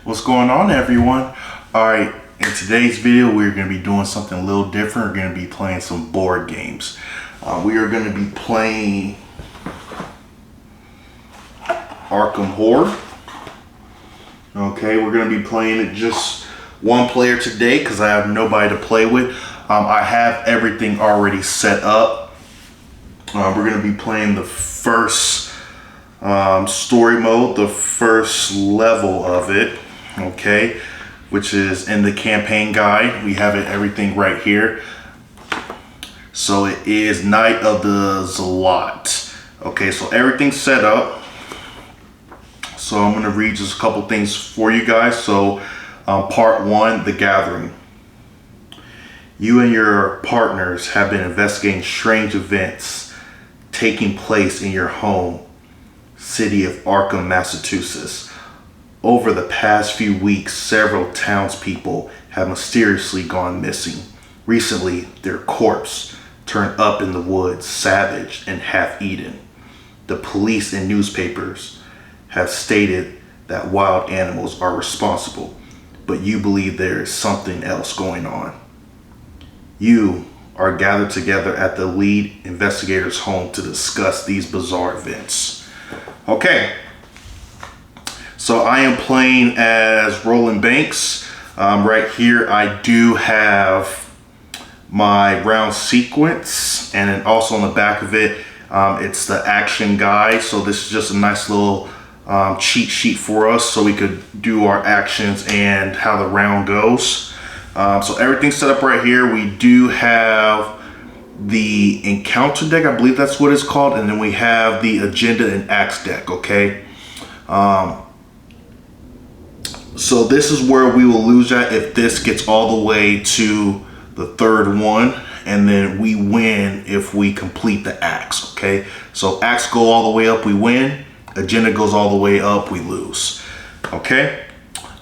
What's going on, everyone? Alright, in today's video we're going to be doing something a little different. We're going to be playing some board games. We are going to be playing Arkham Horror. Okay, we're going to be playing it just one player today because I have nobody to play with. I have everything already set up. We're going to be playing the first story mode, the first level of it, okay, which is in the campaign guide. We have everything right here. So it is Night of the Zealot. Okay, so everything's set up. So I'm going to read just a couple things for you guys. So part one, The Gathering. You and your partners have been investigating strange events taking place in your home city of Arkham, Massachusetts. Over the past few weeks, several townspeople have mysteriously gone missing. Recently, their corpse turned up in the woods, savage and half-eaten. The police and newspapers have stated that wild animals are responsible, but you believe there is something else going on. You are gathered together at the lead investigator's home to discuss these bizarre events. Okay, so I am playing as Roland Banks. Right here I do have my round sequence, and then also on the back of it, it's the action guide. So this is just a nice little cheat sheet for us so we could do our actions and how the round goes. So everything's set up right here. We do have the encounter deck, I believe that's what it's called, and then we have the agenda and axe deck. Okay, so this is where we will lose at if this gets all the way to the third one, and then we win if we complete the axe. Okay, so axe go all the way up, we win. Agenda goes all the way up, we lose. Okay,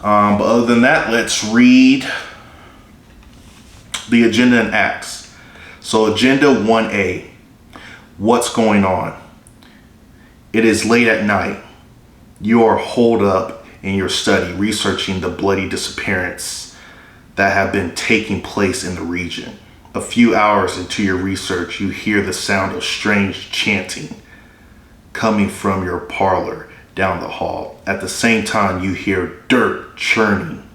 but other than that, let's read the agenda and axe. So agenda 1A, what's going on? It is late at night. You are holed up in your study researching the bloody disappearance that have been taking place in the region. A few hours into your research, you hear the sound of strange chanting coming from your parlor down the hall. At the same time, you hear dirt churning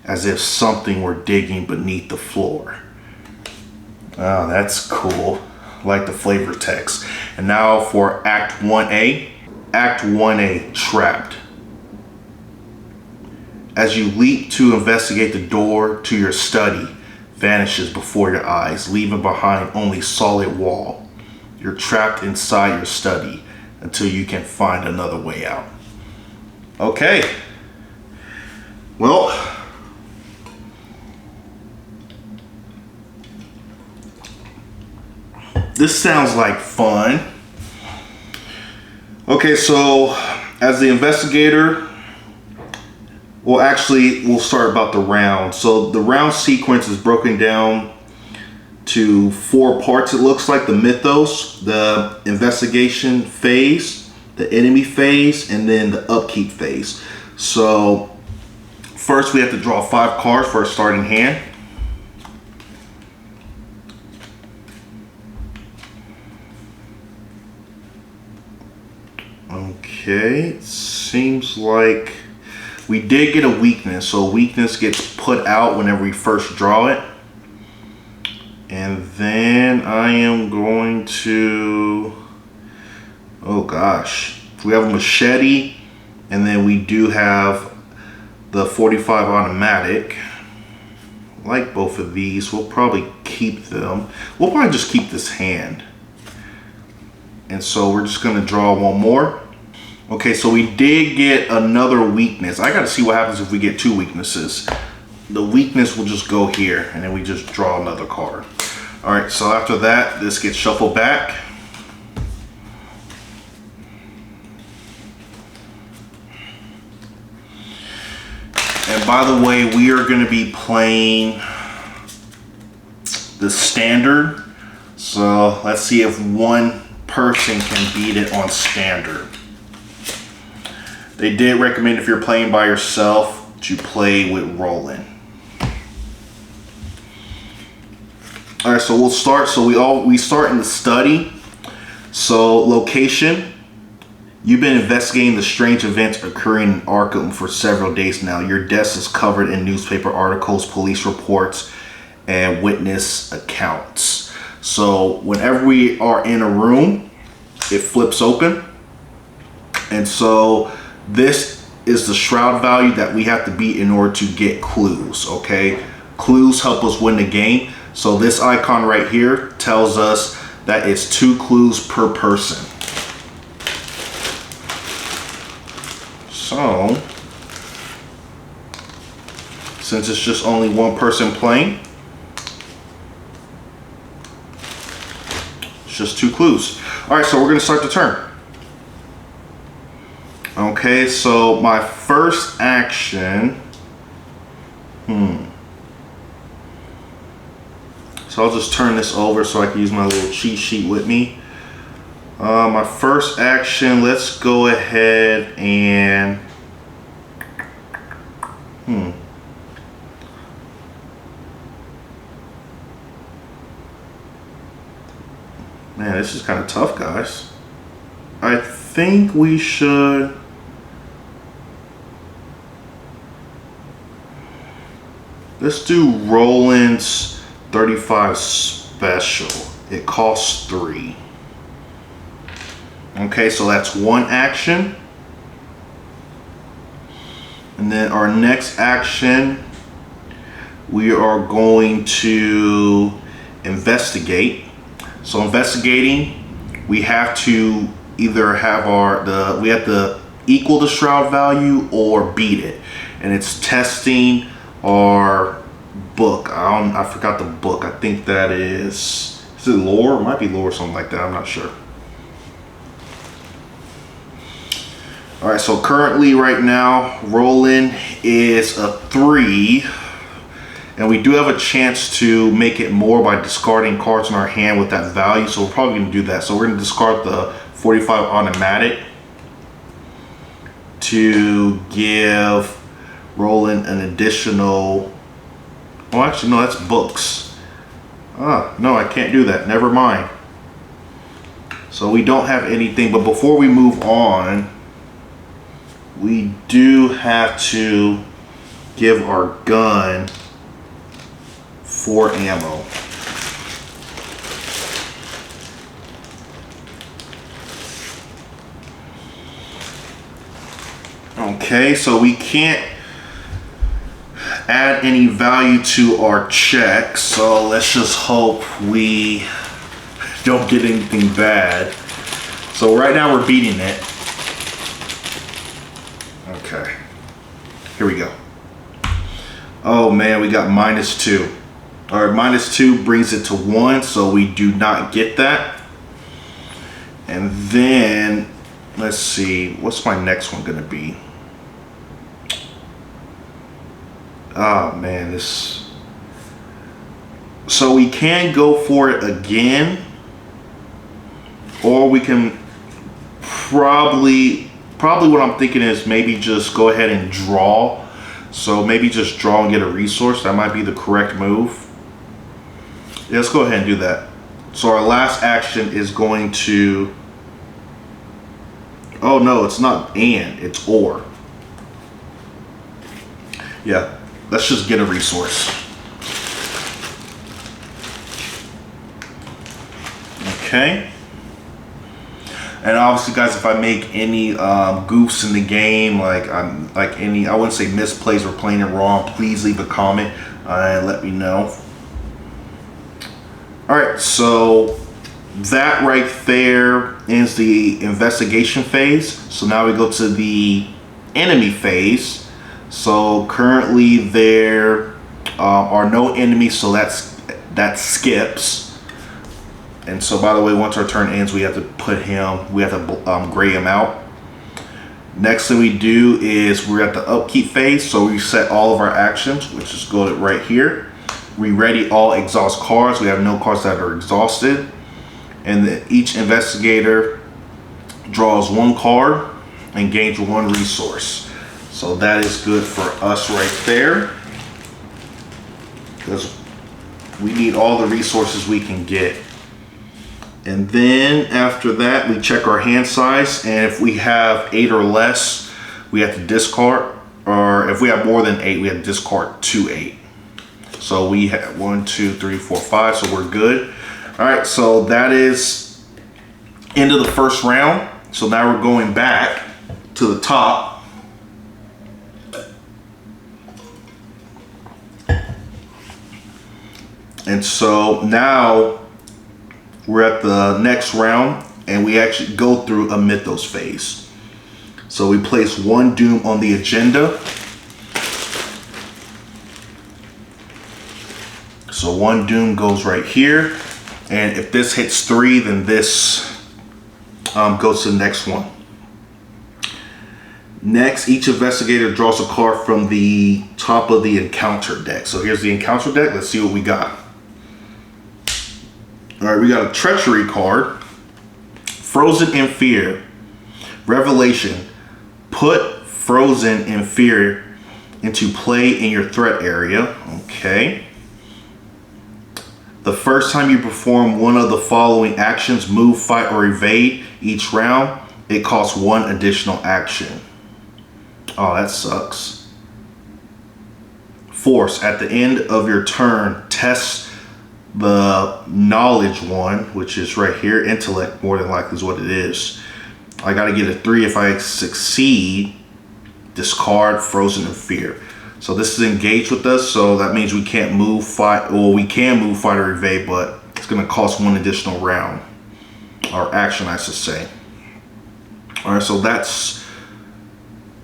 as if something were digging beneath the floor. Oh, that's cool. I like the flavor text. And now for Act 1A. Act 1A, Trapped. As you leap to investigate, the door to your study vanishes before your eyes, leaving behind only solid wall. You're trapped inside your study until you can find another way out. Okay. Well, this sounds like fun. Okay, so as the investigator, we'll start about the round. So the round sequence is broken down to 4 parts. It looks like the mythos, the investigation phase, the enemy phase, and then the upkeep phase. So first we have to draw 5 cards for a starting hand. Okay, it seems like we did get a weakness. So weakness gets put out whenever we first draw it. And then I am going to, oh gosh, we have a machete, and then we do have the 45 automatic. I like both of these. We'll probably keep them. We'll probably just keep this hand. And so we're just going to draw one more. Okay, so we did get another weakness. I got to see what happens if we get 2 weaknesses. The weakness will just go here, and then we just draw another card. All right, so after that, this gets shuffled back. And by the way, we are going to be playing the standard. So let's see if one person can beat it on standard. They did recommend if you're playing by yourself to play with Roland. All right, so we'll start. So we start in the study. So location. You've been investigating the strange events occurring in Arkham for several days now. Your desk is covered in newspaper articles, police reports, and witness accounts. So whenever we are in a room, it flips open. And so this is the shroud value that we have to beat in order to get clues, okay? Clues help us win the game. So this icon right here tells us that it's 2 clues per person. So, since it's just only one person playing, it's just 2 clues. All right, so we're gonna start the turn. Okay, so my first action, so I'll just turn this over so I can use my little cheat sheet with me. My first action, let's go ahead and, man, this is kind of tough, guys. I think we should, let's do Roland's 35 special. It costs 3. Okay, so that's 1 action. And then our next action, we are going to investigate. So investigating, we have to either have we have to equal the shroud value or beat it. And it's testing our book. I forgot the book. I think that is it lore? It might be lore or something like that. I'm not sure. All right, so currently right now, Roland is a 3, and we do have a chance to make it more by discarding cards in our hand with that value, so we're probably gonna do that. So we're gonna discard the 45 automatic to give Roland an additional, well actually no, that's books. No, I can't do that, never mind. So we don't have anything, but before we move on, we do have to give our gun 4 ammo. Okay, so we can't add any value to our check, so let's just hope we don't get anything bad. So right now we're beating it. Okay, here we go. Oh man, we got -2. All right, -2 brings it to 1, so we do not get that. And then, let's see, what's my next one gonna be? Oh man, this. So we can go for it again, or we can probably what I'm thinking is maybe just go ahead and draw. So maybe just draw and get a resource. That might be the correct move. Yeah, let's go ahead and do that. So our last action is going to, oh no, it's not and, it's or. Yeah, let's just get a resource. Okay. And obviously, guys, if I make any goofs in the game, like any, I wouldn't say misplays or playing it wrong, please leave a comment and let me know. All right, so that right there ends the investigation phase. So now we go to the enemy phase. So currently there are no enemies, so that skips. And so, by the way, once our turn ends, we have to gray him out. Next thing we do is we're at the upkeep phase. So we set all of our actions, which is go to right here. We ready all exhaust cards. We have no cards that are exhausted. And then each investigator draws 1 card. and gains 1 resource. So that is good for us right there, because we need all the resources we can get. And then after that, we check our hand size, and if we have 8 or less, we have to discard, or if we have more than 8, we have to discard 2 8. So we have 1, 2, 3, 4, 5, so we're good. All right, so that is end of the first round. So now we're going back to the top. And so now we're at the next round, and we actually go through a mythos phase. So we place 1 doom on the agenda. So 1 doom goes right here, and if this hits 3, then this goes to the next one. Next, each investigator draws a card from the top of the encounter deck. So here's the encounter deck. Let's see what we got. All right, we got a treachery card, frozen in fear, revelation. Put frozen in fear into play in your threat area. Okay. The first time you perform one of the following actions, move, fight, or evade each round, it costs 1 additional action. Oh, that sucks. Force. At the end of your turn, test the knowledge one, which is right here. Intellect, more than likely, is what it is. I got to get a 3. If I succeed, discard frozen in fear. So this is engaged with us, so that means we can't move, fight, well, we can move, fight, or evade, but it's going to cost 1 additional round, or action, I should say. All right, so that's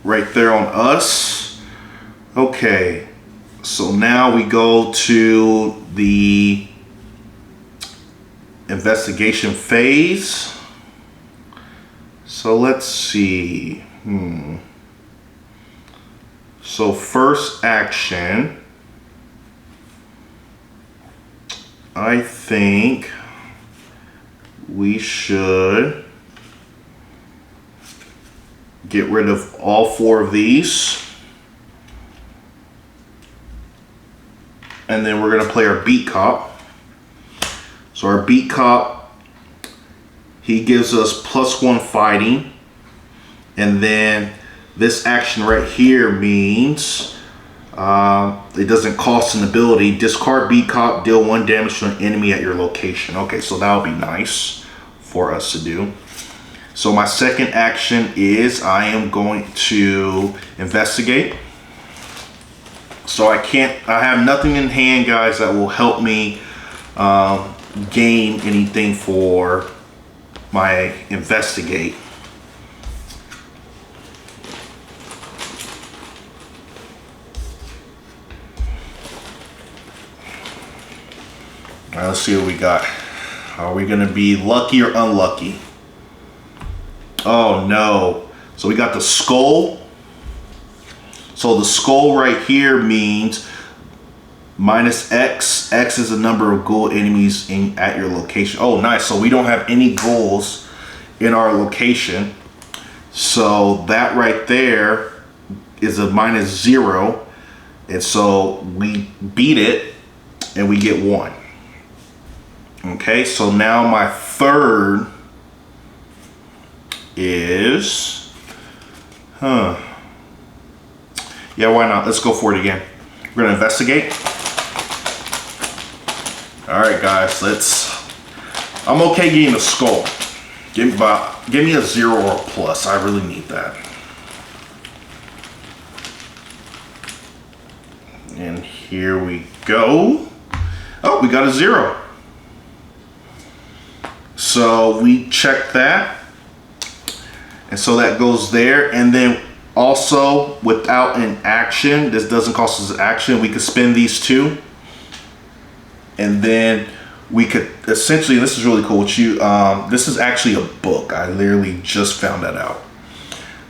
right there on us. Okay, so now we go to the investigation phase. So let's see. So first action, I think we should get rid of all 4 of these. And then we're going to play our beat cop. So our beat cop, he gives us +1 fighting. And then this action right here means it doesn't cost an ability. Discard beat cop, deal 1 damage to an enemy at your location. Okay, so that'll be nice for us to do. So my second action is I am going to investigate. So I have nothing in hand, guys, that will help me gain anything for my investigate. All right, let's see what we got. Are we gonna be lucky or unlucky? Oh no. So we got the skull. So the skull right here means -X. X is the number of ghoul enemies at your location. Oh, nice. So we don't have any ghouls in our location. So that right there is a -0. And so we beat it and we get 1. Okay, so now my third is, yeah, why not? Let's go for it again. We're gonna investigate. All right, guys, I'm okay getting a skull. Give me a 0 or a plus. I really need that. And here we go. Oh, we got a 0. So we check that, and so that goes there. And then also, without an action, this doesn't cost us an action, we could spend these 2, and then we could essentially, this is really cool with you, this is actually a book. I literally just found that out.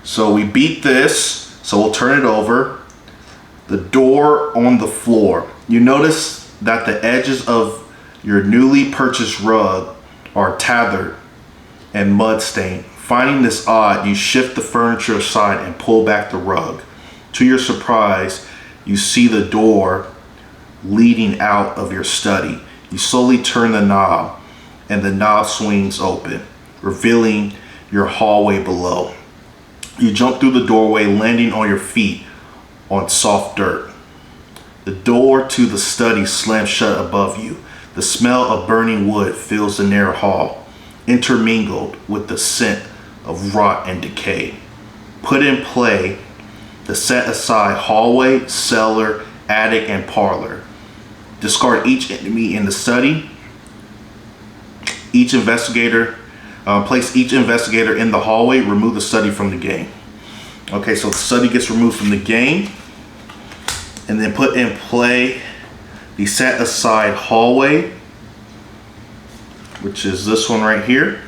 So we beat this, so we'll turn it over. The door on the floor, you notice that the edges of your newly purchased rug are tethered and mud stained Finding this odd, you shift the furniture aside and pull back the rug. To your surprise, you see the door leading out of your study. You slowly turn the knob, and the knob swings open, revealing your hallway below. You jump through the doorway, landing on your feet on soft dirt. The door to the study slams shut above you. The smell of burning wood fills the narrow hall, intermingled with the scent of rot and decay. Put in play the set aside hallway, cellar, attic, and parlor. Discard each enemy in the study. Place each investigator in the hallway. Remove the study from the game. Okay, so the study gets removed from the game. And then put in play the set aside hallway, which is this one right here.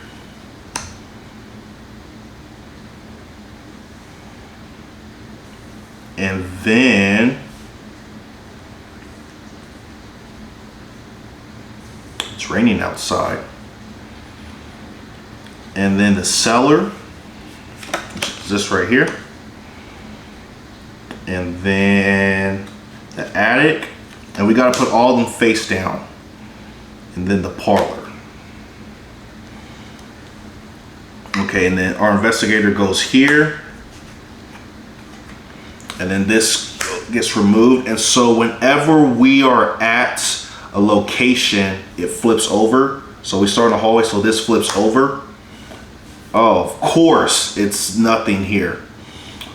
And then it's raining outside. And then the cellar, which is this right here. And then the attic. And we got to put all of them face down. And then the parlor. Okay, and then our investigator goes here. And then this gets removed. And so whenever we are at a location, it flips over. So we start in the hallway, so this flips over. Oh, of course, it's nothing here.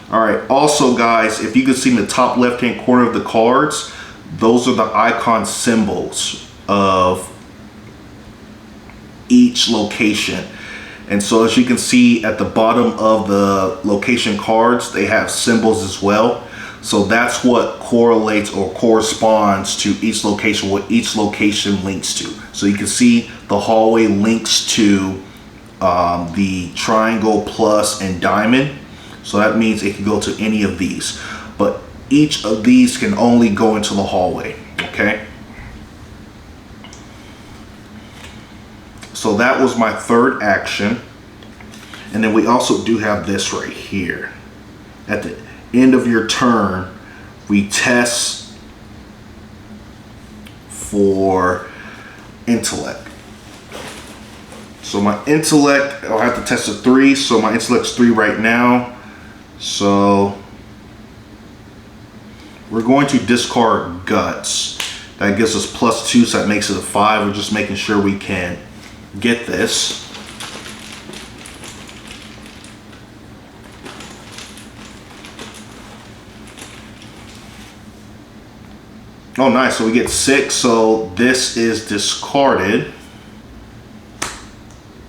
All right, also guys, if you can see in the top left-hand corner of the cards, those are the icon symbols of each location. And so as you can see at the bottom of the location cards, they have symbols as well. So that's what correlates or corresponds to each location, what each location links to. So you can see the hallway links to the triangle, plus, and diamond. So that means it can go to any of these. But each of these can only go into the hallway, okay? So that was my third action. And then we also do have this right here. At the end of your turn, we test for intellect. So my intellect, I'll have to test a 3. So my intellect's 3 right now. So we're going to discard guts. That gives us +2, so that makes it a 5. We're just making sure we can get this. Oh, nice. So we get 6. So this is discarded.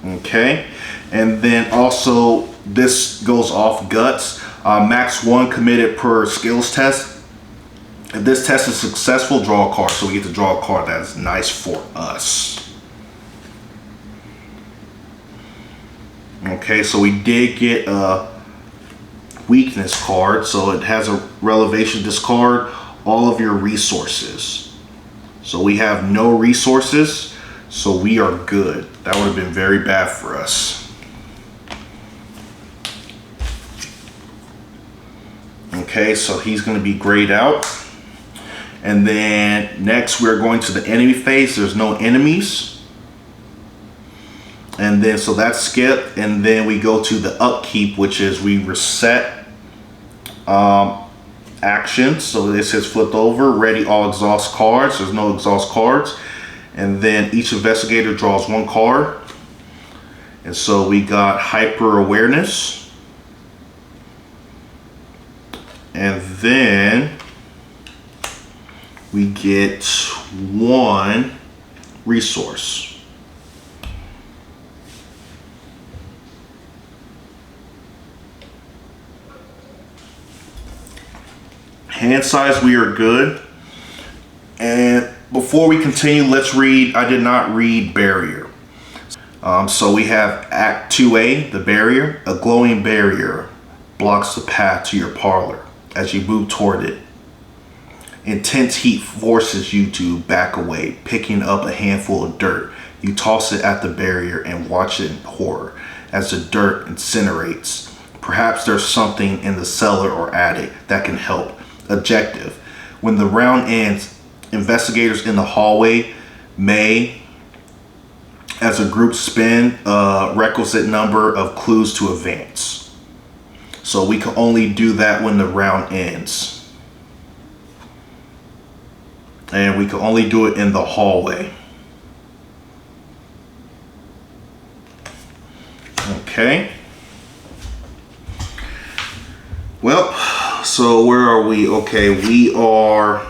Okay. And then also this goes off guts. Max 1 committed per skills test. If this test is successful, draw a card. So we get to draw a card. That is nice for us. Okay, so we did get a weakness card. So it has a relevation. Discard all of your resources. So we have no resources. So we are good. That would have been very bad for us. Okay, so he's going to be grayed out. And then next we're going to the enemy phase. There's no enemies. And then so that's skipped. And then we go to the upkeep, which is we reset actions. So this is flipped over. Ready all exhaust cards. There's no exhaust cards. And then each investigator draws 1 card. And so we got hyper awareness. And then we get 1 resource. Hand size, we are good. And before we continue, let's read. I did not read barrier. So we have Act 2A, the barrier. A glowing barrier blocks the path to your parlor as you move toward it. Intense heat forces you to back away, picking up a handful of dirt. You toss it at the barrier and watch it in horror as the dirt incinerates. Perhaps there's something in the cellar or attic that can help. Objective. When the round ends, investigators in the hallway may, as a group, spin a requisite number of clues to advance. So we can only do that when the round ends. And we can only do it in the hallway. Okay. Well, so where are we? Okay, we are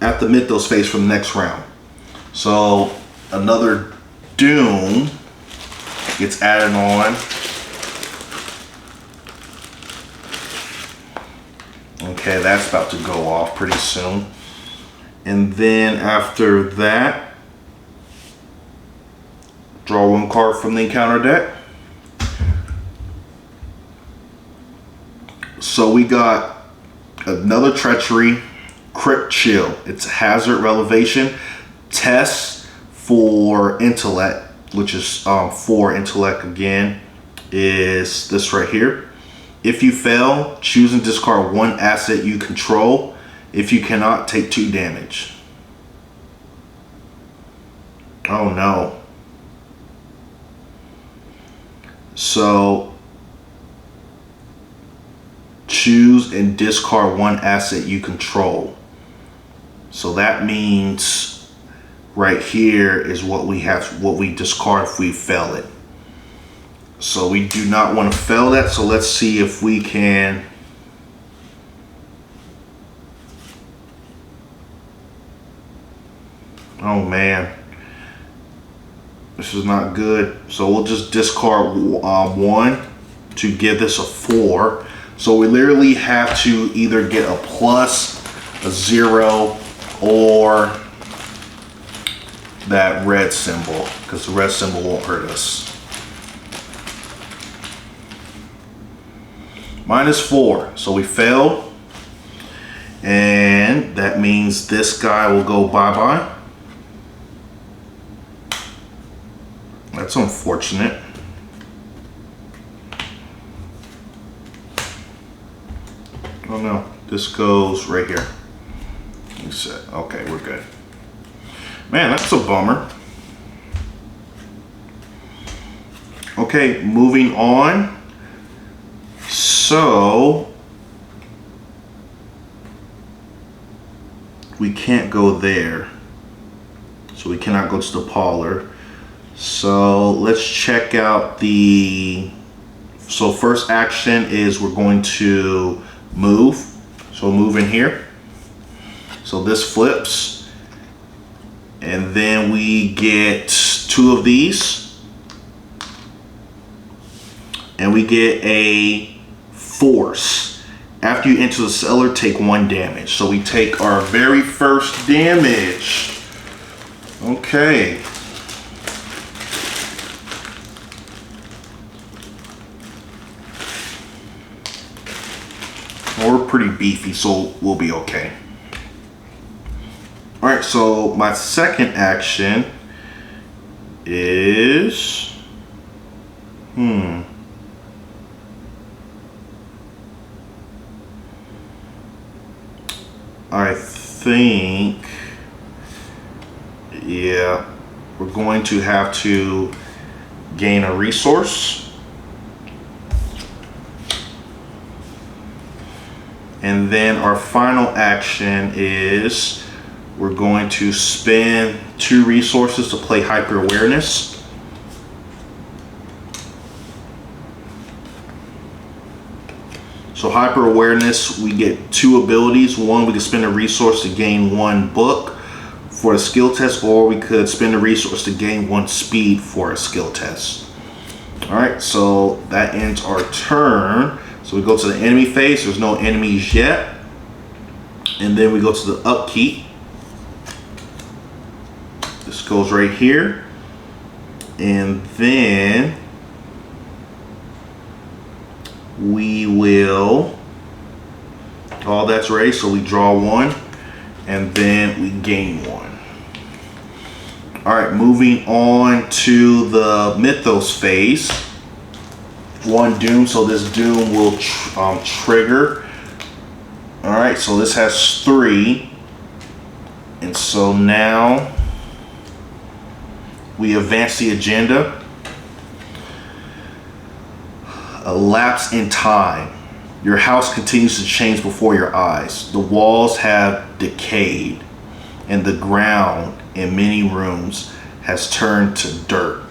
at the mythos phase for the next round. So another doom gets added on. Okay, that's about to go off pretty soon. And then after that, draw one card from the encounter deck. So we got another treachery, crypt chill. It's a hazard relevation. Test for intellect, which is 4 intellect again, is this right here. If you fail, choose and discard 1 asset you control. If you cannot, take 2 damage. Oh no. So choose and discard 1 asset you control. So that means right here is what we discard if we fail it. So we do not want to fail that. So let's see if we can. Oh man, this is not good. So we'll just discard 1 to give this a 4. So we literally have to either get a plus, a 0, or that red symbol, because the red symbol won't hurt us. -4, so we failed, and that means this guy will go bye-bye. That's unfortunate. Oh no, this goes right here. Okay, we're good. Man, that's a bummer. Okay, moving on. So we can't go there. So we cannot go to the parlor. So let's check out the. So first action is we're going to move. So move in here. So this flips. And then we get 2 of these. And we get a force. After you enter the cellar, take 1 damage. So we take our very first damage. Okay. We're pretty beefy, so we'll be okay. Alright, so my second action is I think, yeah, we're going to have to gain a resource. And then our final action is we're going to spend 2 resources to play hyper awareness. So hyper awareness, we get 2 abilities. One, we can spend a resource to gain 1 book for a skill test, or we could spend a resource to gain 1 speed for a skill test. All right, so that ends our turn. So we go to the enemy phase. There's no enemies yet. And then we go to the upkeep. This goes right here. And then we will, all that's ready, so we draw 1 and then we gain 1. All right, moving on to the Mythos phase. One doom, so this doom will trigger. All right, so this has 3. And so now we advance the agenda. A lapse in time. Your house continues to change before your eyes. The walls have decayed, and the ground in many rooms has turned to dirt.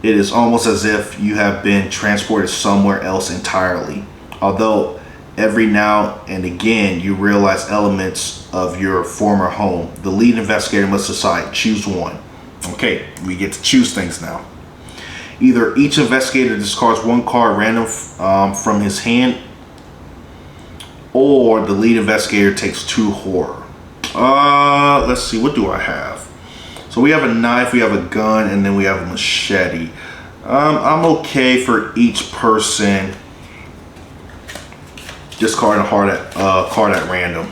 It is almost as if you have been transported somewhere else entirely. Although every now and again you realize elements of your former home. The lead investigator must decide. Choose one. Okay, we get to choose things now. Either each investigator discards 1 card random from his hand, or the lead investigator takes 2 horror. Let's see, what do I have? So we have a knife, we have a gun, and then we have a machete. I'm okay for each person discarding a card at random.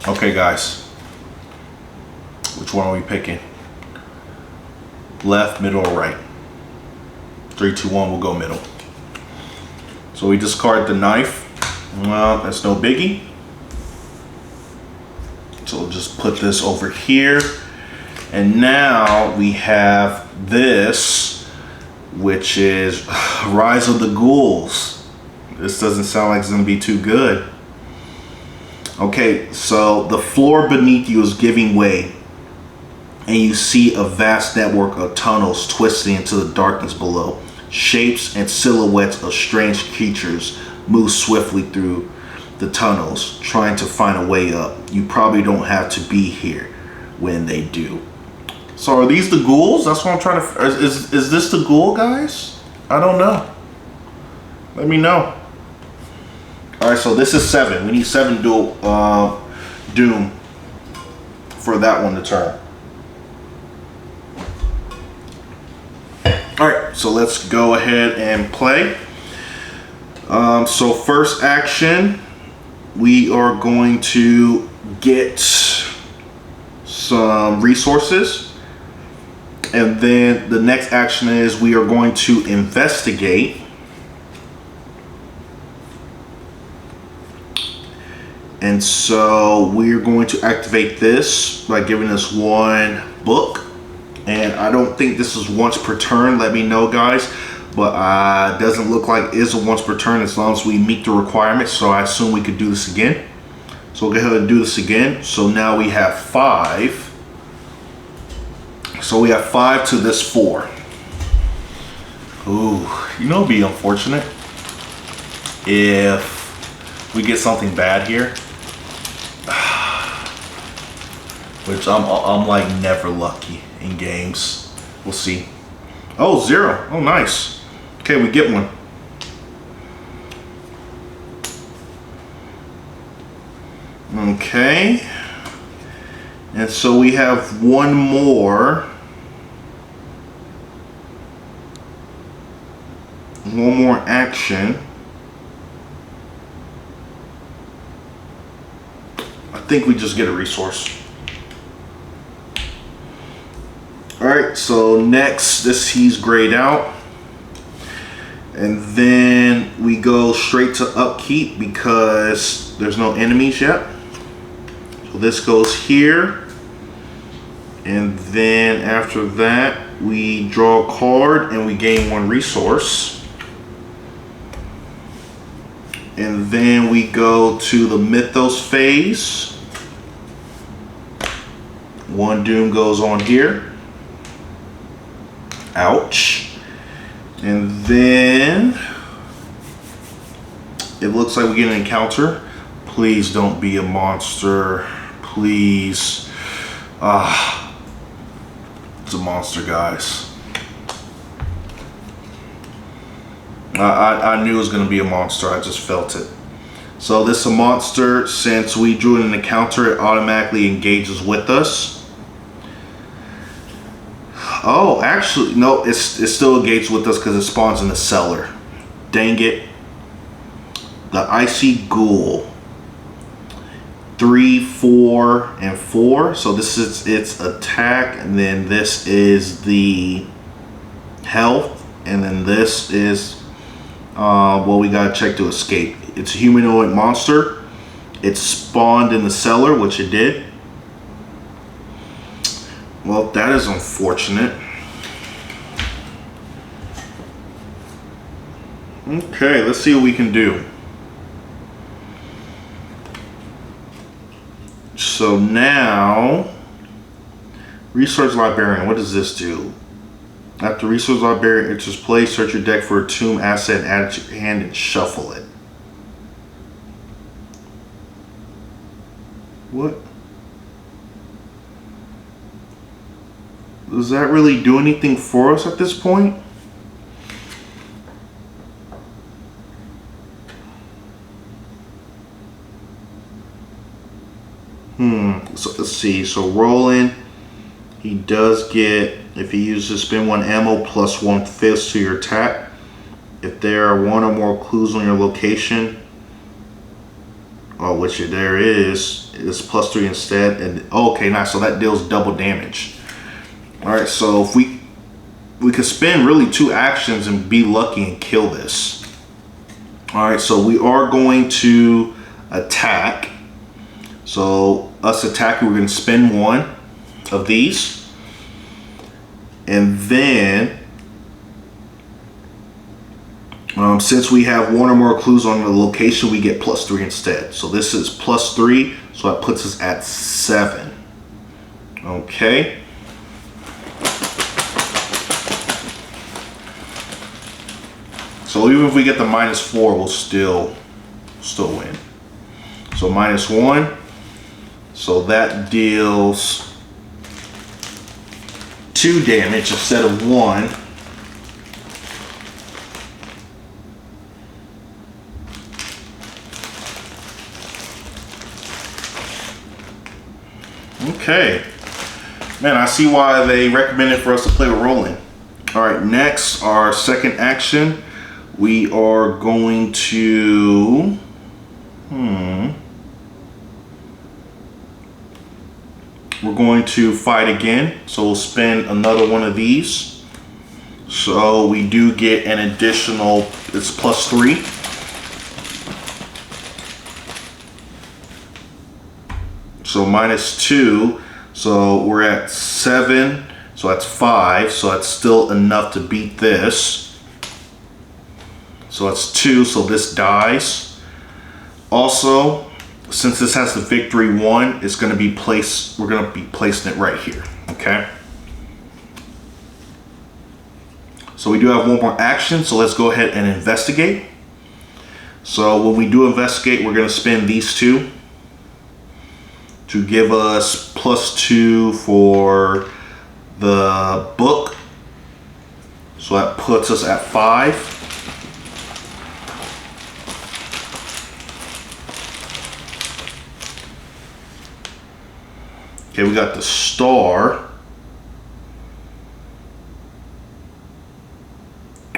Okay, guys. Which one are we picking? Left, middle, or right? 3, 2, 1, we'll go middle. So we discard the knife. Well, that's no biggie. So we'll just put this over here. And now we have this, which is Rise of the Ghouls. This doesn't sound like it's gonna be too good. Okay, so the floor beneath you is giving way, and you see a vast network of tunnels twisting into the darkness below. Shapes and silhouettes of strange creatures move swiftly through the tunnels, trying to find a way up. You probably don't have to be here when they do. So are these the ghouls? That's what I'm trying to... Is this the ghoul, guys? I don't know. Let me know. Alright, so this is 7. We need 7 doom for that one to turn. Alright, so let's go ahead and play. So first action, we are going to get some resources. And then the next action is we are going to investigate. And so we're going to activate this by giving us 1 book. And I don't think this is once per turn. Let me know, guys. But it doesn't look like it is a once per turn as long as we meet the requirements. So I assume we could do this again. So we'll go ahead and do this again. So now we have 5. So we have 5 to this 4. Ooh, you know, it'd be unfortunate if we get something bad here. Which I'm like never lucky in games. We'll see. Oh, 0. Oh, nice. Okay, we get 1. Okay. And so we have 1 more. 1 more action. I think we just get a resource. Alright, so next, he's grayed out. And then we go straight to upkeep because there's no enemies yet. So this goes here. And then after that, we draw a card and we gain 1 resource. And then we go to the Mythos phase. 1 doom goes on here. Ouch. And then it looks like we get an encounter. Please don't be a monster. Please. It's a monster, guys. I knew it was going to be a monster. I just felt it. So this is a monster. Since we drew an encounter, it automatically engages with us. Oh, actually, no, it still engages with us because it spawns in the cellar. Dang it. The icy ghoul. 3, 4, and 4. So this is its attack, and then this is the health, and then this is what we gotta check to escape. It's a humanoid monster. It spawned in the cellar, which it did. Well, that is unfortunate. Okay, let's see what we can do. So now, Resource Librarian, what does this do? After Resource Librarian enters play, search your deck for a tomb asset and add it to your hand and shuffle it. What? Does that really do anything for us at this point? So let's see. So rolling, he does get, if he uses spend 1 ammo plus 1/5 to your attack. If there are 1 or more clues on your location, which there is, it's +3 instead. And okay, nice. So that deals double damage. All right. So if we could spend really 2 actions and be lucky and kill this. All right. So we are going to attack. So us attacking, we're going to spend 1 of these, and then since we have 1 or more clues on the location, we get +3 instead. So this is +3, so that puts us at 7. Okay. So even if we get the -4, we'll still win. So -1. So that deals 2 damage instead of 1. Okay. Man, I see why they recommended for us to play with rolling. All right, next, our second action. We are going to... We're going to fight again, so we'll spend another 1 of these. So we do get an additional, it's +3. So -2, so we're at 7, so that's 5, so that's still enough to beat this. So that's 2, so this dies. Also, since this has the victory 1, it's going to be placed, we're going to be placing it right here, okay? So we do have 1 more action, so let's go ahead and investigate. So when we do investigate, we're going to spend these 2 to give us +2 for the book. So that puts us at 5. Okay, we got the star.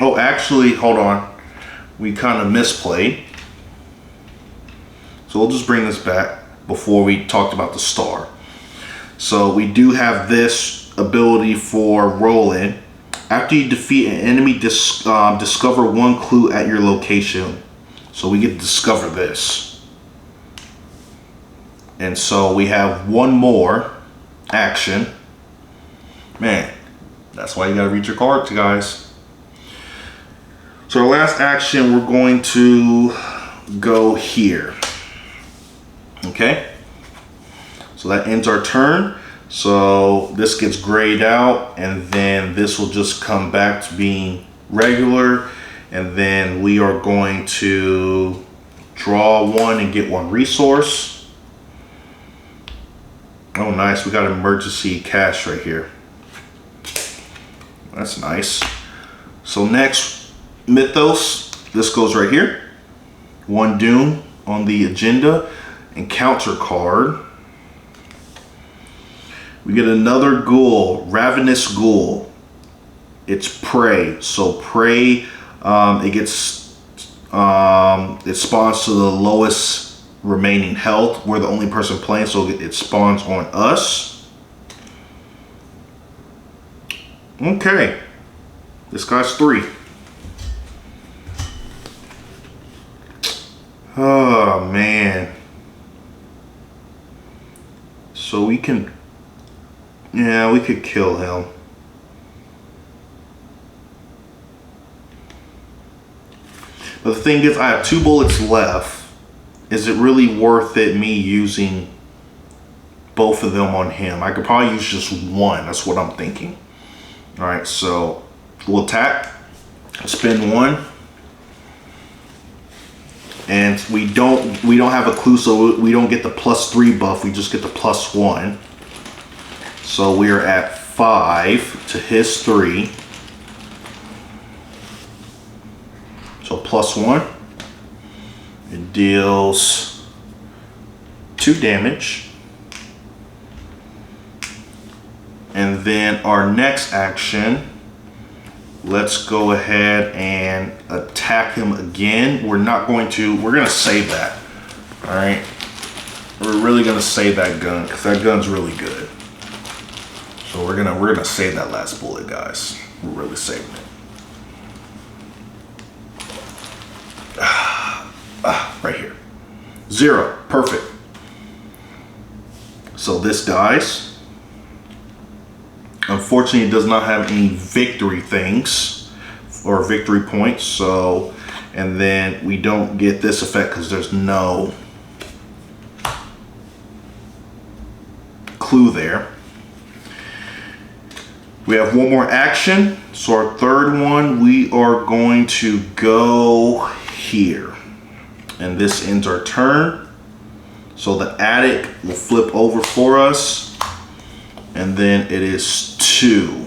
Oh, actually, hold on. We kind of misplayed. So we'll just bring this back before we talked about the star. So we do have this ability for rolling. After you defeat an enemy, discover 1 clue at your location. So we get to discover this. And so we have 1 more action. Man, that's why you gotta read your cards, guys. So our last action, we're going to go here. Okay? So that ends our turn. So this gets grayed out, and then this will just come back to being regular. And then we are going to draw 1 and get 1 resource. Oh, nice. We got emergency cash right here. That's nice. So next, Mythos. This goes right here. 1 Doom on the agenda. Encounter card. We get another ghoul. Ravenous Ghoul. It's prey. So prey, it spawns to the lowest remaining health. We're the only person playing, so it spawns on us. Okay. This guy's 3. Oh, man. So we can... Yeah, we could kill him. But the thing is, I have 2 bullets left. Is it really worth it me using both of them on him? I could probably use just 1. That's what I'm thinking. All right, so we'll attack, spend 1, and we don't have a clue, so we don't get the +3 buff. We just get the +1. So we are at 5 to his 3. So +1. It deals 2 damage. And then our next action, let's go ahead and attack him again. We're gonna save that. All right. We're really gonna save that gun because that gun's really good. So we're gonna save that last bullet, guys. We're really saving it. Right here. 0. Perfect. So this dies. Unfortunately, it does not have any victory things or victory points. So, and then we don't get this effect because there's no clue there. We have 1 more action. So our 3rd one, we are going to go here. And this ends our turn. So the attic will flip over for us. And then it is 2.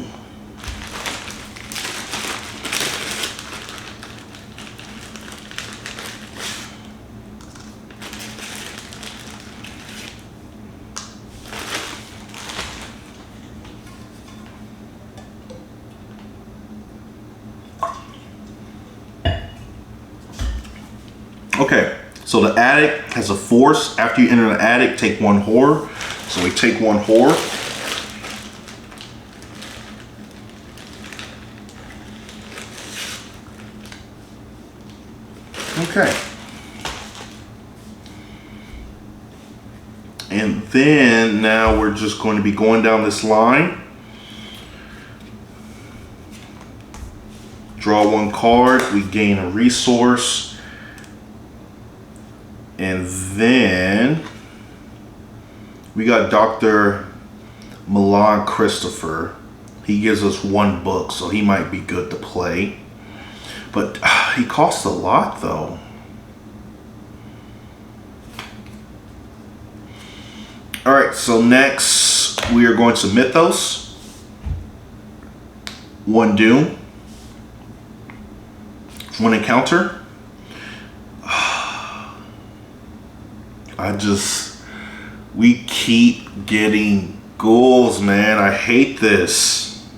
Okay, so the attic has a force. After you enter the attic, take 1 horror. So we take 1 horror. Okay. And then now we're just going to be going down this line. Draw 1 card, we gain a resource. And then we got Dr. Milan Christopher. He gives us 1 book, so he might be good to play. But he costs a lot though. All right, so next we are going to Mythos. 1 Doom. 1 Encounter. We keep getting ghouls, man. I hate this.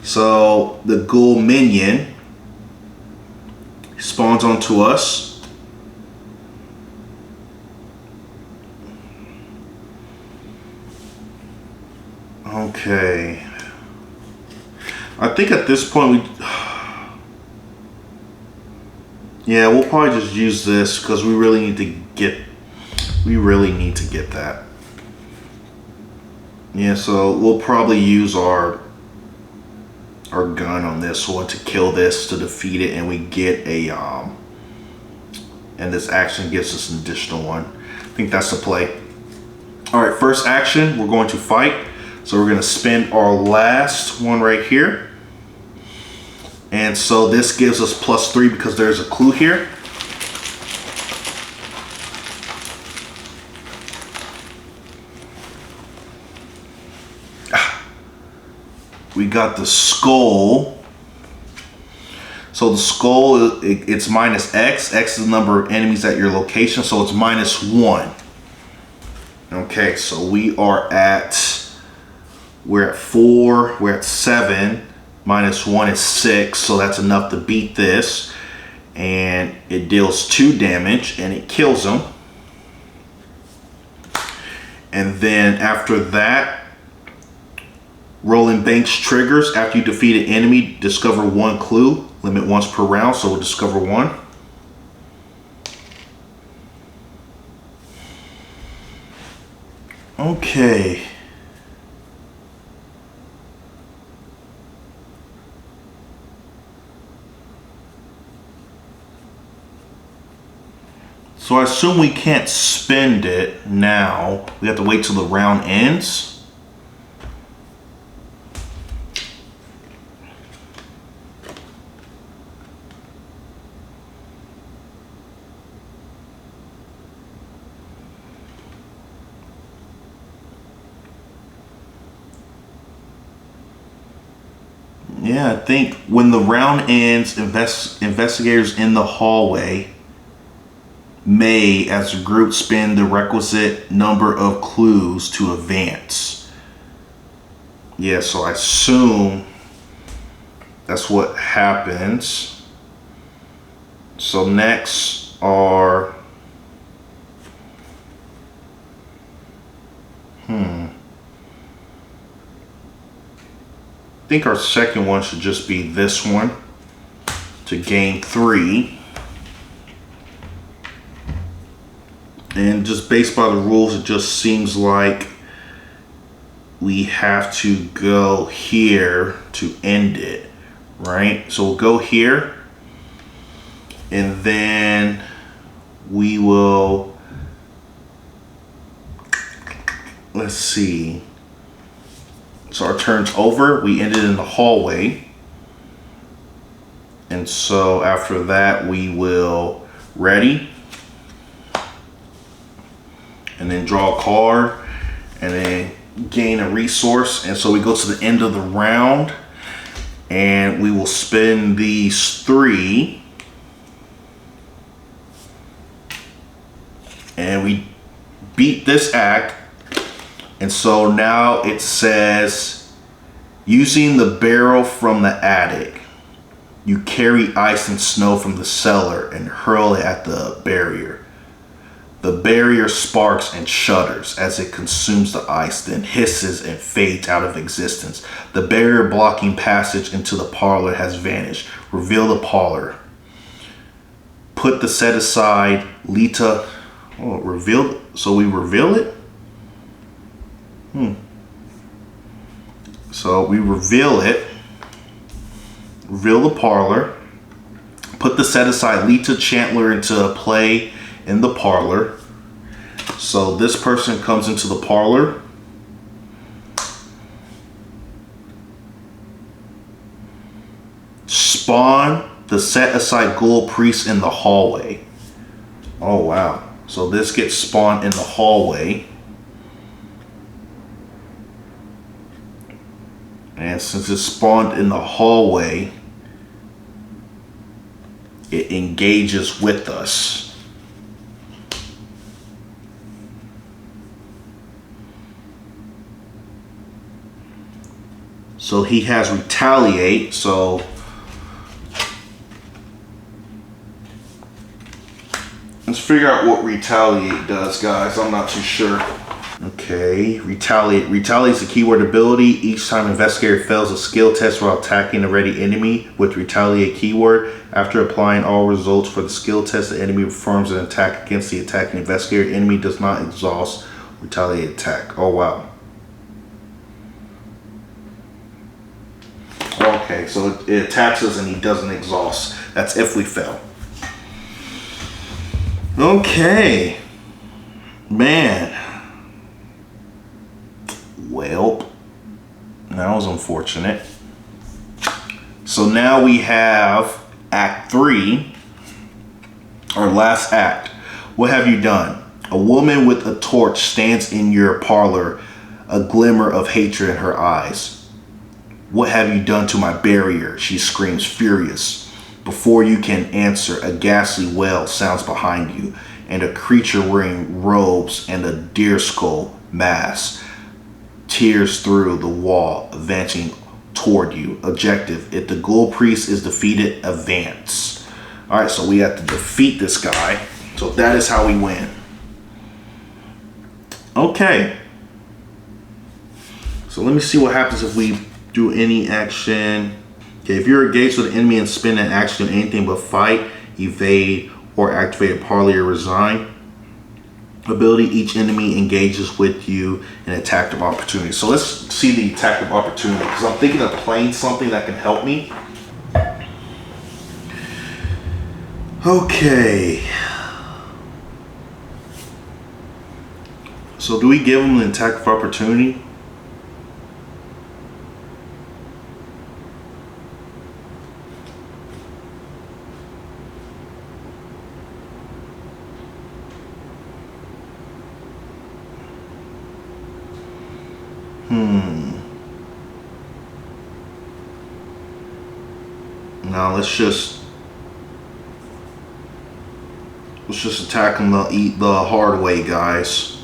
So the ghoul minion spawns onto us. Okay. I think at this point yeah, we'll probably just use this because we really need to get that. Yeah, so we'll probably use our gun on this one to kill this, to defeat it, and we get a and this action gives us an additional 1. I think that's the play. All right, first action, we're going to fight. So we're going to spend our last one right here. And so this gives us +3 because there's a clue here. We got the skull. So the skull, it's -X. X is the number of enemies at your location, so it's -1. Okay, so we're at 4, we're at 7. -1 is 6, so that's enough to beat this. and it deals 2 damage and it kills him. And then after that, rolling banks triggers. After you defeat an enemy, discover 1 clue. Limit once per round, so we'll discover 1. Okay. So I assume we can't spend it now. We have to wait till the round ends. Yeah, I think when the round ends, investigators in the hallway may, as a group, spend the requisite number of clues to advance. Yeah, so I assume that's what happens. So next are... I think our second one should just be this one to gain 3. And just based by the rules, it just seems like we have to go here to end it, right? So we'll go here, and then we will, let's see. So our turn's over, we ended in the hallway. And so after that, we will ready, and then draw a card, and then gain a resource. And so we go to the end of the round, and we will spend these 3, and we beat this act. And so now it says, using the barrel from the attic, you carry ice and snow from the cellar and hurl it at the barrier. The barrier sparks and shudders as it consumes the ice, then hisses and fades out of existence. The barrier blocking passage into the parlor has vanished. Reveal the parlor. Put the set aside Lita. Oh, reveal. So we reveal it? So we reveal it. Reveal the parlor. Put the set aside Lita Chandler into play in the parlor. So this person comes into the parlor. Spawn the set aside ghoul priest in the hallway. Oh wow. So this gets spawned in the hallway. And since it's spawned in the hallway, it engages with us. So he has retaliate, so let's figure out what retaliate does, guys. I'm not too sure. Okay, retaliate. Retaliate is a keyword ability. Each time investigator fails a skill test while attacking a ready enemy with retaliate keyword, after applying all results for the skill test, the enemy performs an attack against the attacking investigator. Enemy does not exhaust retaliate attack. Oh wow. Okay, so it attacks us and he doesn't exhaust. That's if we fail. Okay. Man. Well, that was unfortunate. So now we have Act 3, our last act. What have you done? A woman with a torch stands in your parlor, a glimmer of hatred in her eyes. What have you done to my barrier? She screams, furious. Before you can answer, a ghastly wail sounds behind you, and a creature wearing robes and a deer skull mask tears through the wall, advancing toward you. Objective: if the ghoul priest is defeated, advance. All right, so we have to defeat this guy. So that is how we win. Okay. So let me see what happens if we do any action. Okay, if you're engaged with an enemy and spend an action on anything but fight, evade, or activate a parley or resign ability, each enemy engages with you in attack of opportunity. So let's see the attack of opportunity, because I'm thinking of playing something that can help me. Okay. So do we give them the attack of opportunity? Now let's just attack him the hard way, guys.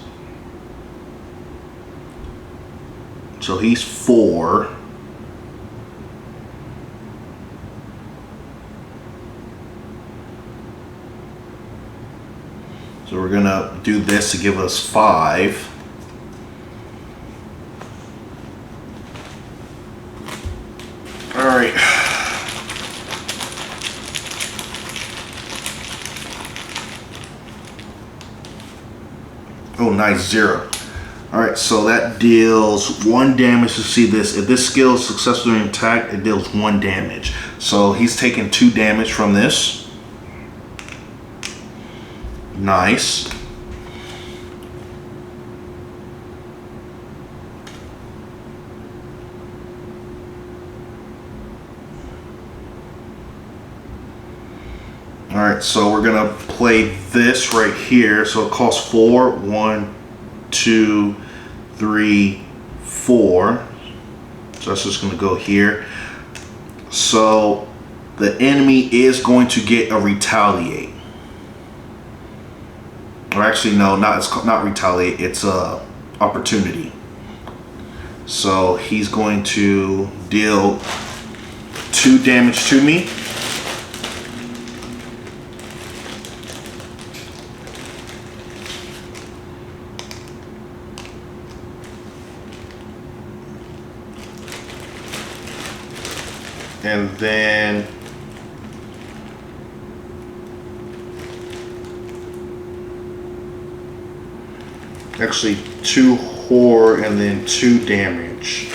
So he's 4. So we're gonna do this to give us 5. All right. Oh, nice, 0. All right, so that deals 1 damage to see this. If this skill is successfully attacked, it deals 1 damage. So he's taking 2 damage from this. Nice. All right, so we're gonna play this right here. So it costs 4. 1, 2, 3, 4. So that's just gonna go here. So the enemy is going to get a retaliate. Or actually, no, it's not retaliate. It's a opportunity. So he's going to deal 2 damage to me. And then actually 2 horror and then 2 damage.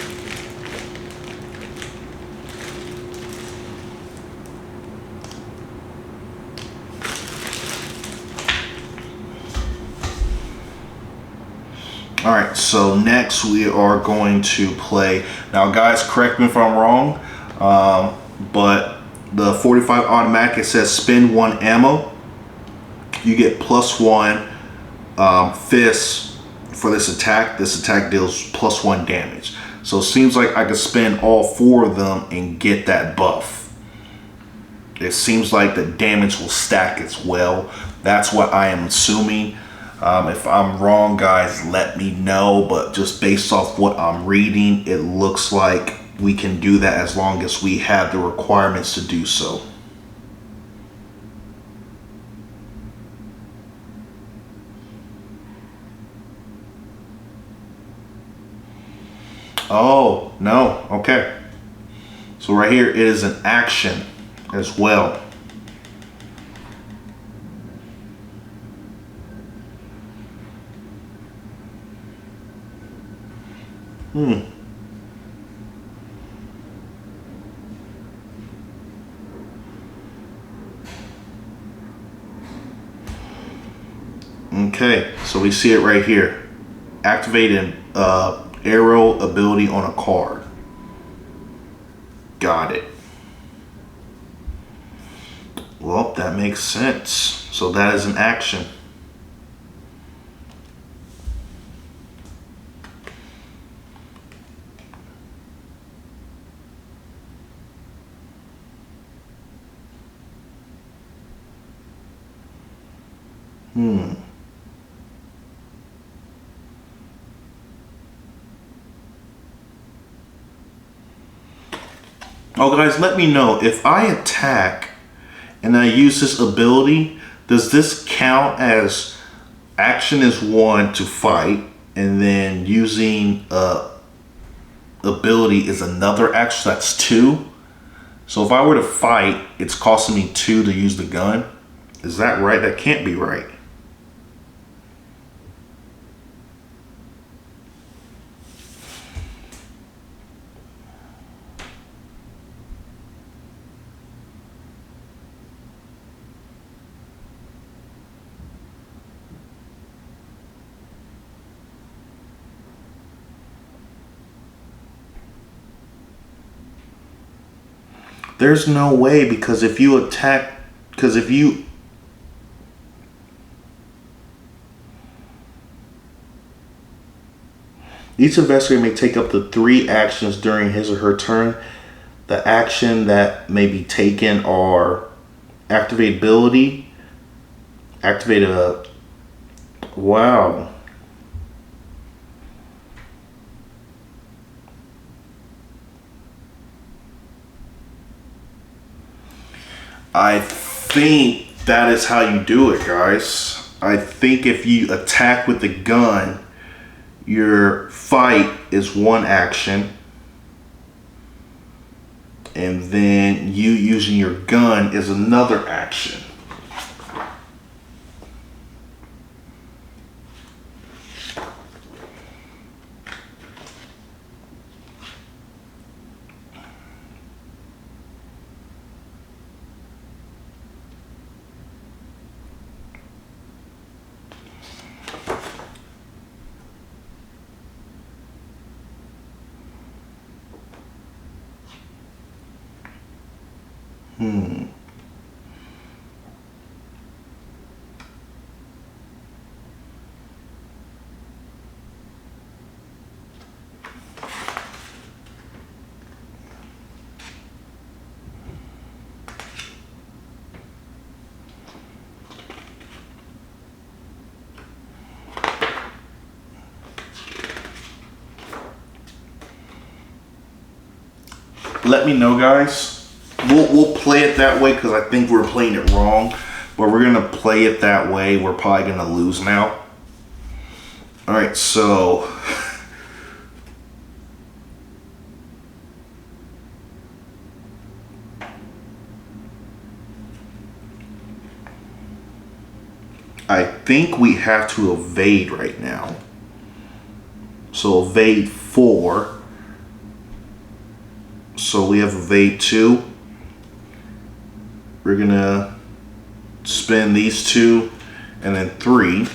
All right, so next we are going to play. Now guys, correct me if I'm wrong, but the 45 automatic, it says spend 1 ammo. You get +1 fists for this attack. This attack deals +1 damage. So it seems like I could spend all 4 of them and get that buff. It seems like the damage will stack as well. That's what I am assuming. If I'm wrong, guys, let me know. But just based off what I'm reading, it looks like we can do that as long as we have the requirements to do so. Oh, no. Okay. So right here it is an action as well. Okay, so we see it right here. Activate an arrow ability on a card. Got it. Well, that makes sense. So that is an action. Oh, guys, let me know if I attack and I use this ability, does this count as action is 1 to fight, and then using ability is another action, so that's 2? So if I were to fight, it's costing me 2 to use the gun. Is that right? That can't be right. There's no way, because if you attack, because if you, each investigator may take up to 3 actions during his or her turn. The action that may be taken are activate ability, activate a, wow. I think that is how you do it, guys. I think if you attack with the gun, your fight is 1 action. And then you using your gun is another action. Let me know, guys. We'll play it that way because I think we're playing it wrong, but we're gonna play it that way. We're probably gonna lose now. All right, so I think we have to evade right now. So evade 4. So we have evade 2. We're gonna spin these 2 and then 3.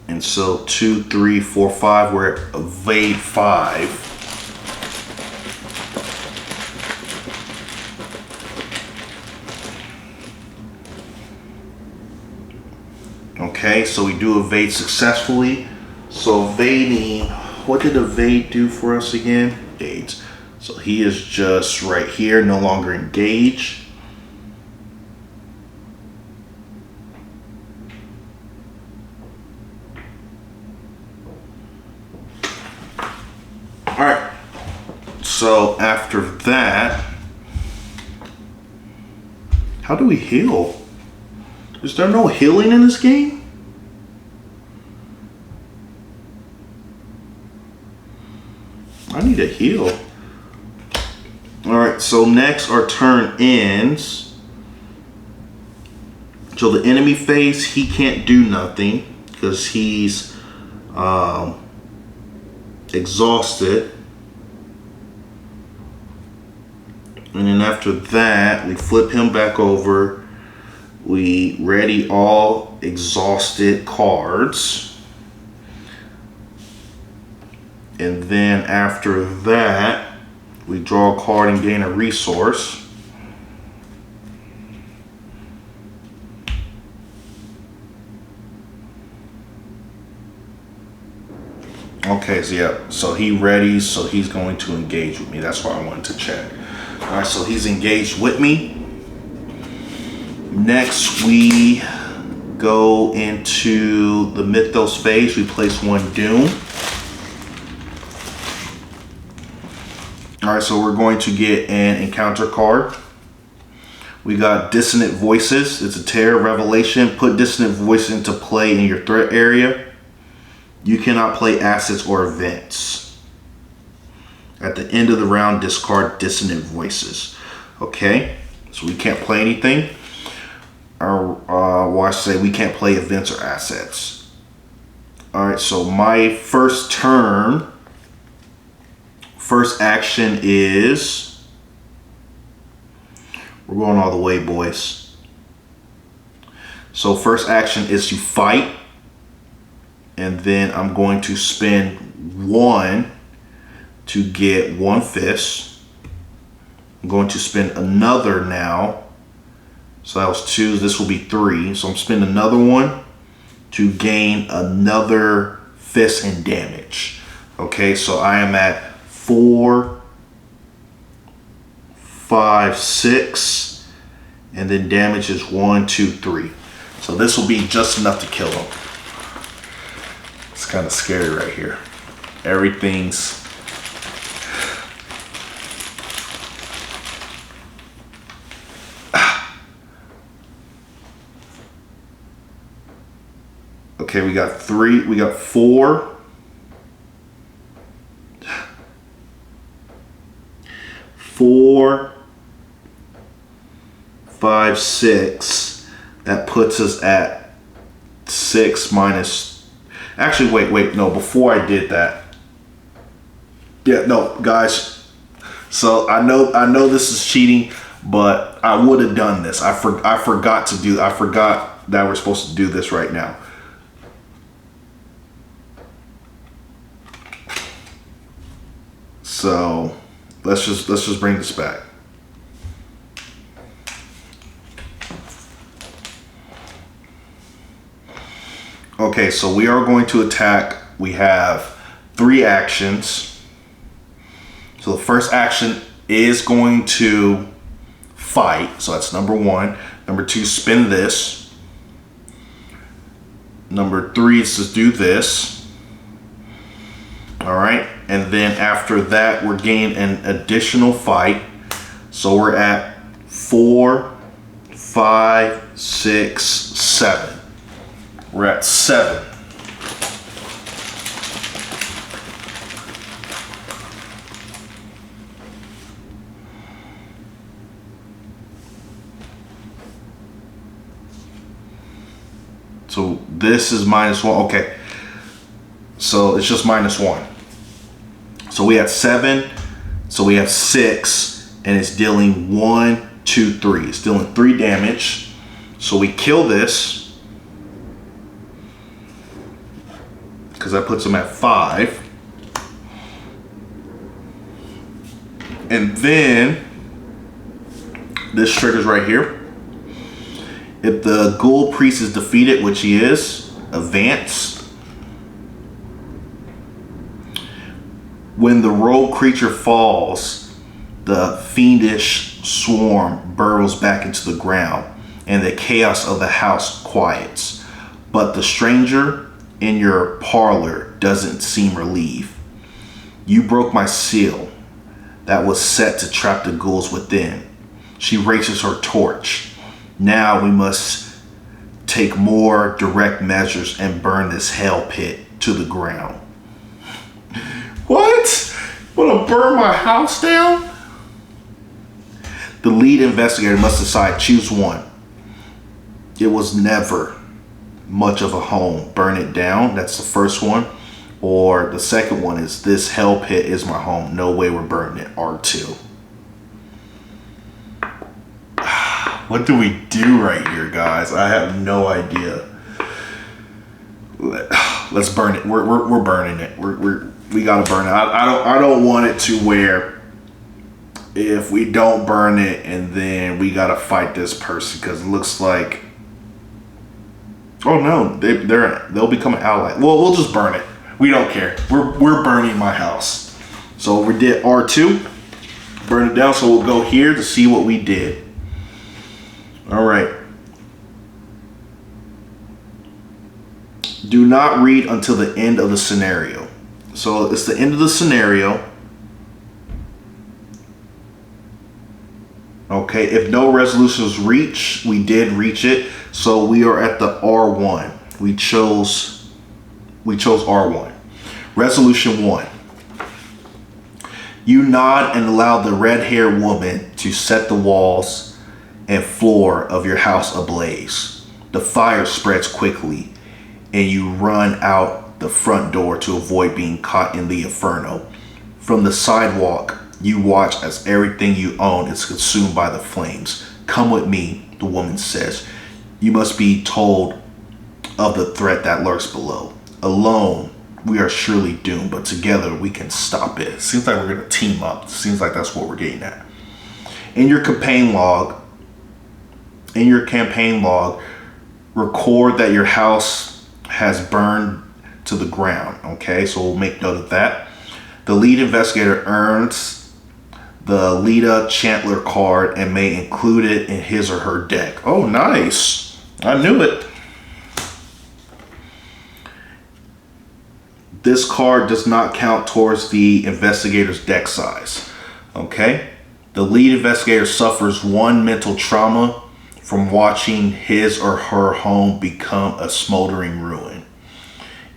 And so 2, 3, 4, 5, we're at evade 5. Okay, so we do evade successfully. So evading, what did evade do for us again? Engage. So he is just right here, no longer engaged. All right, so after that, how do we heal? Is there no healing in this game? I need to heal. All right, so next our turn ends. So the enemy phase, he can't do nothing because he's exhausted. And then after that, we flip him back over. We ready all exhausted cards. And then after that, we draw a card and gain a resource. Okay, so yeah, so he ready, so he's going to engage with me. That's why I wanted to check. All right, so he's engaged with me. Next, we go into the Mythos phase. We place 1 Doom. All right, so we're going to get an encounter card. We got Dissonant Voices. It's a terror revelation. Put Dissonant Voice into play in your threat area. You cannot play assets or events. At the end of the round, discard Dissonant Voices. Okay, so we can't play anything. Or, well, I say we can't play events or assets. All right, so my first turn, first action is, we're going all the way, boys. So first action is to fight. And then I'm going to spend 1 to get 1 fist. I'm going to spend another now. So that was 2, this will be 3. So I'm spending another 1 to gain another fist and damage. Okay, so I am at 4, 5, 6, and then damage is 1, 2, 3. So this will be just enough to kill him. It's kind of scary right here. Everything's okay, we got 3, we got 4. 4, 5, 6. That puts us at 6 minus. Actually, wait, no. Before I did that, yeah, no, guys. So I know this is cheating, but I would have done this. I forgot to do. I forgot that we're supposed to do this right now. So let's just bring this back. Okay, so we are going to attack. We have 3 actions. So the first action is going to fight. So that's number 1. Number 2, spin this. Number 3 is to do this. All right, and then after that, we're gaining an additional fight. So we're at 4, 5, 6, 7. We're at 7. So this is -1. Okay. So it's just -1. So we have 7. So we have 6. And it's dealing 1, 2, 3. It's dealing 3 damage. So we kill this. Because that puts them at 5. And then this triggers right here. If the ghoul priest is defeated, which he is, advance. When the rogue creature falls, the fiendish swarm burrows back into the ground and the chaos of the house quiets. But the stranger in your parlor doesn't seem relieved. You broke my seal that was set to trap the ghouls within. She raises her torch. Now we must take more direct measures and burn this hell pit to the ground. What? Wanna burn my house down? The lead investigator must decide, choose one. It was never much of a home. Burn it down. That's the first one. Or the second one is, this hell pit is my home. No way we're burning it. R2. What do we do right here, guys? I have no idea. Let's burn it. We're burning it. We gotta burn it. I don't want it to where if we don't burn it and then we gotta fight this person, because it looks like, oh no, they'll become an ally. Well, we'll just burn it. We don't care. We're burning my house. So we did R2, burn it down. So we'll go here to see what we did. All right. Do not read until the end of the scenario. So it's the end of the scenario. Okay, if no resolution was reached, we did reach it. So we are at the R1. We chose R1. Resolution 1. You nod and allow the red-haired woman to set the walls and floor of your house ablaze. The fire spreads quickly, and you run out the front door to avoid being caught in the inferno. From the sidewalk, you watch as everything you own is consumed by the flames. Come with me, the woman says. You must be told of the threat that lurks below. Alone, we are surely doomed, but together we can stop it. Seems like we're going to team up. Seems like that's what we're getting at. In your campaign log, record that your house has burned to the ground. Okay, so we'll make note of that. The lead investigator earns the Lita Chandler card and may include it in his or her deck. Oh, nice. I knew it. This card does not count towards the investigator's deck size. Okay? The lead investigator suffers 1 mental trauma from watching his or her home become a smoldering ruin.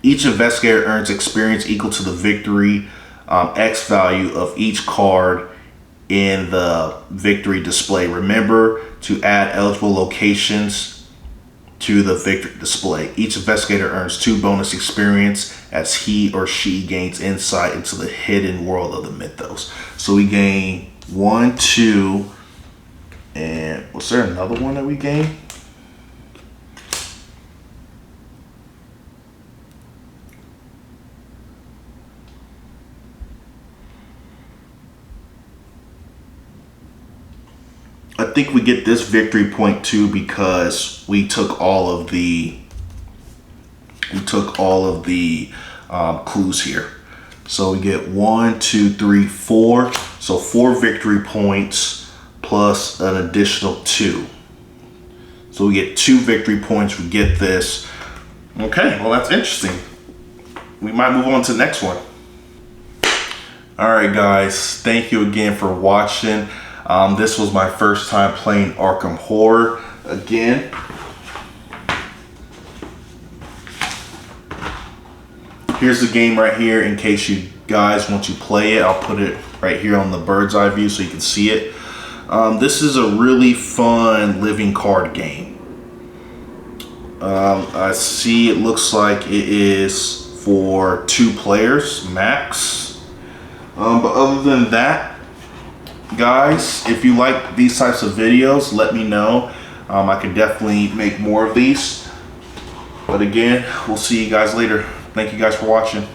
Each investigator earns experience equal to the victory X value of each card in the victory display. Remember to add eligible locations to the victory display. Each investigator earns 2 bonus experience as he or she gains insight into the hidden world of the mythos. So we gain 1, 2, and was there another one that we gained? I think we get this victory point too because we took all of the clues here. So we get 1, 2, 3, 4. So 4 victory points plus an additional 2. So we get 2 victory points. We get this. Okay, well that's interesting. We might move on to the next one. All right, guys. Thank you again for watching. This was my first time playing Arkham Horror again. Here's the game right here in case you guys want to play it. I'll put it right here on the bird's eye view so you can see it. This is a really fun living card game. I see it looks like it is for 2 players max. But other than that, guys, if you like these types of videos, let me know. I can definitely make more of these. But again, we'll see you guys later. Thank you guys for watching.